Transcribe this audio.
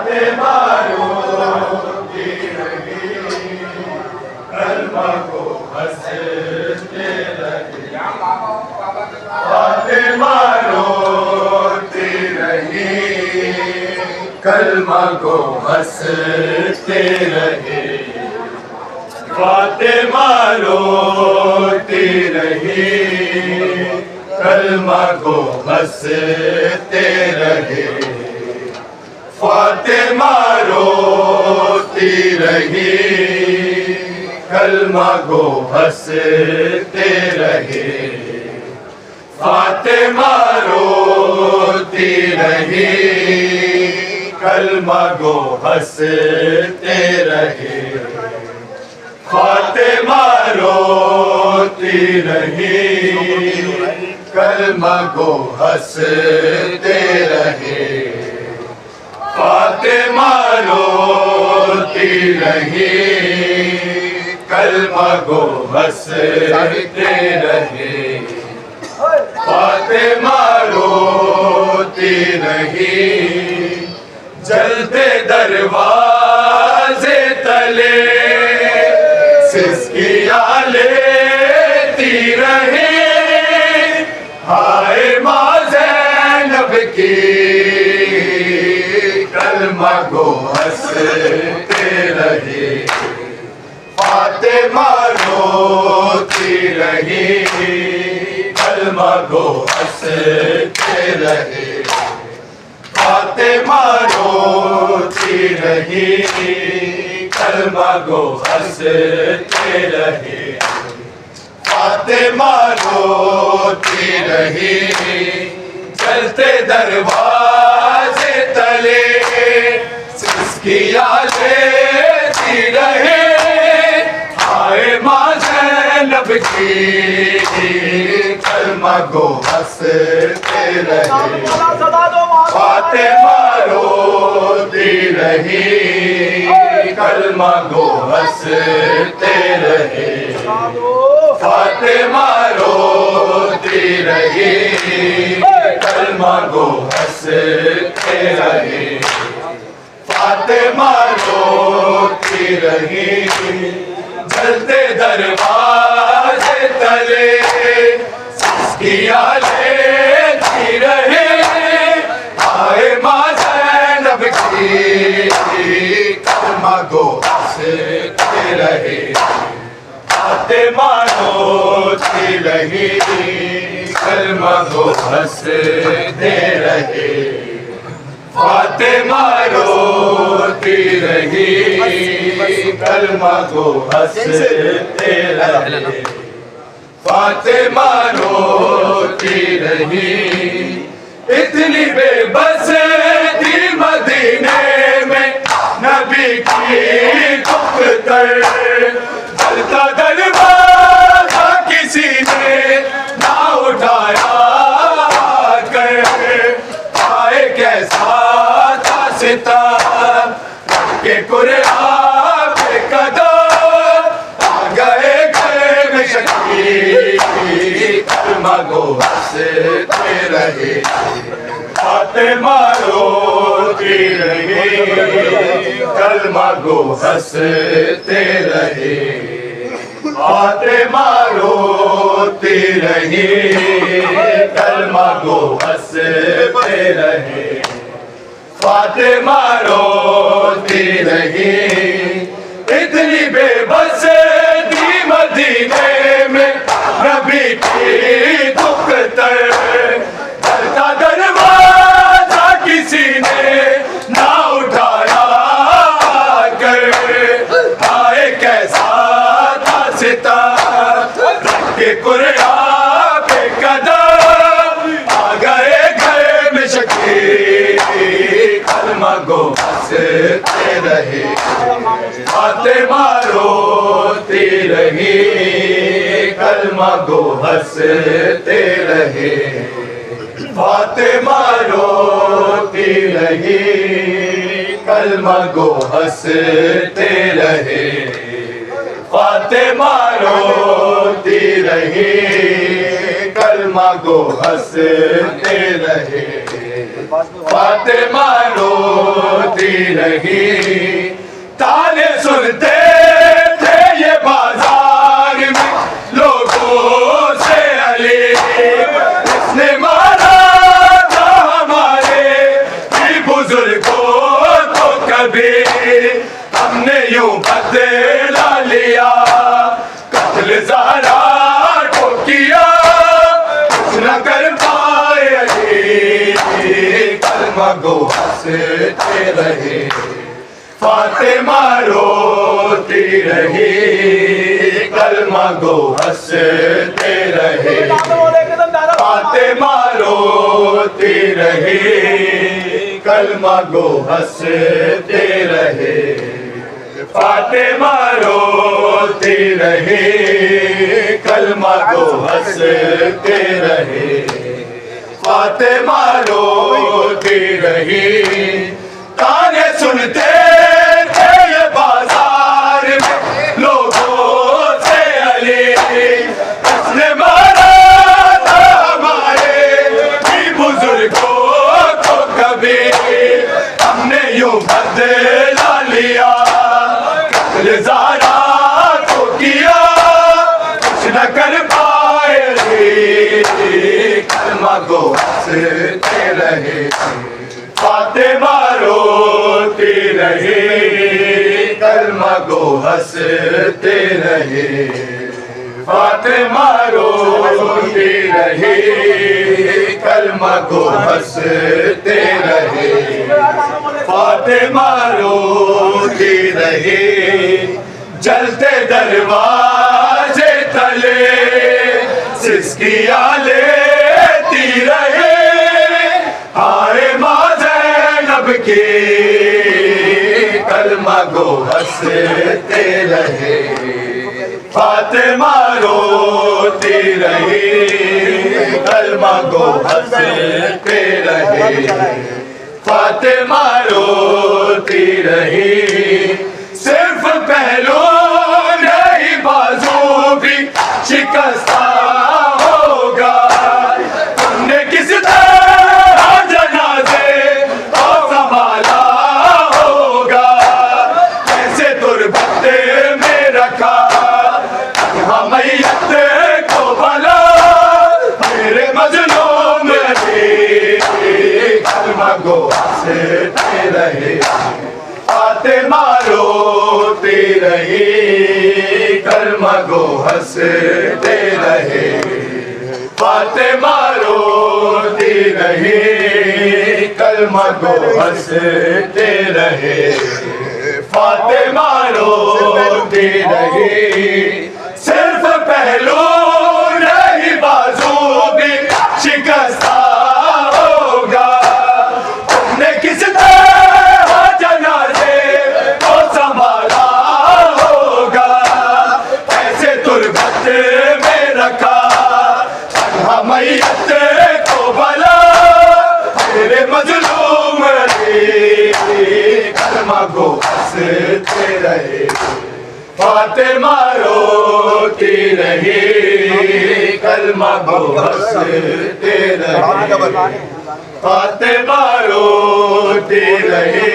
फातिमा रोती रही, कलमा को हंसते रहे। फातिमा रोती रही, कलमा को हंसते रहे। फातिमा रोती रही, कलमा को हंसते रहे। फातिमा रोती रही, कलमा को हंसते रहे। फातिमा रोती रही, कलमा को हंसते रहे। फातिमा रोती रही, कलमा को हंसते रहे। फातिमा रोती रही, कलमा को हंसते रहे। फातिमा रोती रही, जलते दरवाजे तले सिसकियां लेती रही। हाय माँ ज़ैनब की, कलमा को हंसते रहे। फातिमा रोती रही, कलमा को हंसते रहे। फातिमा रोती रही, कलमा को हंसते रहे। फातिमा रोती रही, चलते दरवाजे तले सिसकियां लेती रहे। हाय माँ ज़ैनब की, कलमा को हंसते रहे। फातिमा रोती रही, कलमा को हंसते रहे। फातिमा रोती रही, कलमा को हंसते रहे। फातिमा रोती रही, जलते दरवाजे तले सिसकियां लेती रहे। हाय माँ ज़ैनब की, कलमा को हंसते रहे। फातिमा रोती रही, कलमा को हंसते रहे। फातिमा रोती रही, कलमा को हंसते रहे। फातिमा रोती रही, इतनी बेबस थी मदीने में नबी की दुख्तर। जलता दरवाजा किसी ने ना उठाया कर। आए कैसा था सितार के कुरान पे कदम। आ गए घर में शकी, कलमा को हंसते रहे। फातिमा रोती रही, कलमा को हंसते रहे। फातिमा रोती रही, कलमा को हंसते रहे। फातिमा रोती रही, इतनी बेबस थी मदीने में नबी की दुख्तर। जलता दरवाजा किसी ने ना उठाया कर। आए कैसा था सितार के कुरान पे कदम। आ गए घर में शकी, कलमा को हंसते रहे। फातिमा रोती रही, कलमा को हंसते रहे। फातिमा रोती रही, कलमा को हंसते रहे। फातिमा रोती रही, कलमा को हंसते रहे। फातिमा रोती रही। रही। ताने सुनते थे ये बाजार में लोगों से अली, इसने मारा था हमारे भी बुजुर्गों को कभी, हमने यूं बदला लिया कत्ल ज़हरा को किया, कुछ न कर पाए अली, कलमा गो हंसते रहे। फातिमा रोती रही, कलमा गो हंसते रहे। फातिमा रोती रही, कलमा गो हंसते रहे। फातिमा रोती रही, कलमा गो हंसते रहे। फातिमा रोती रही, ताने सुनते थे ये बाजार में लोगों से अली, इसने मारा था हमारे भी बुजुर्गों को कभी, हमने यूं बदला लिया कत्ल ज़हरा को किया, कुछ न कर पाए अली, कलमा गो हंसते रहे। फातिमा रोती रही, कलमा गो हंसते रहे। फातिमा रोती रही, कलमा गो हंसते रहे। फातिमा रोती रही, जलते दरवाजे तले सिसकियां लेती रही, हाय माँ ज़ैनब की, कलमा गो हंसते रहे। फातिमा रोती रही, कलमा गो हंसते रहे। फातिमा रोती रही, सिर्फ पहलू नहीं बाजू भी शिकस्ता होगा, तुमने किस तरह जनाजे को संभाला होगा, कैसे तुरबत में रखा मैयत को भला, मेरे मजलूम अली, कलमा गो हंसते रहे। फातिमा रोती रही, कलमा गो हंसते रहे। फातिमा रोती रही, कलमा गो हंसते रहे। फातिमा रोती रही, सिर्फ पहलू नहीं बाजू भी शिकस्ता होगा, तुमने किस तरह जनाजे को संभाला होगा, कैसे तुरबत में रखा मैयत को भला, मेरे मजलूम अली, कलमा गो हंसते रहे। फातिमा रोती रही, कलमा गो हंसते रहे। फातिमा रोती रही।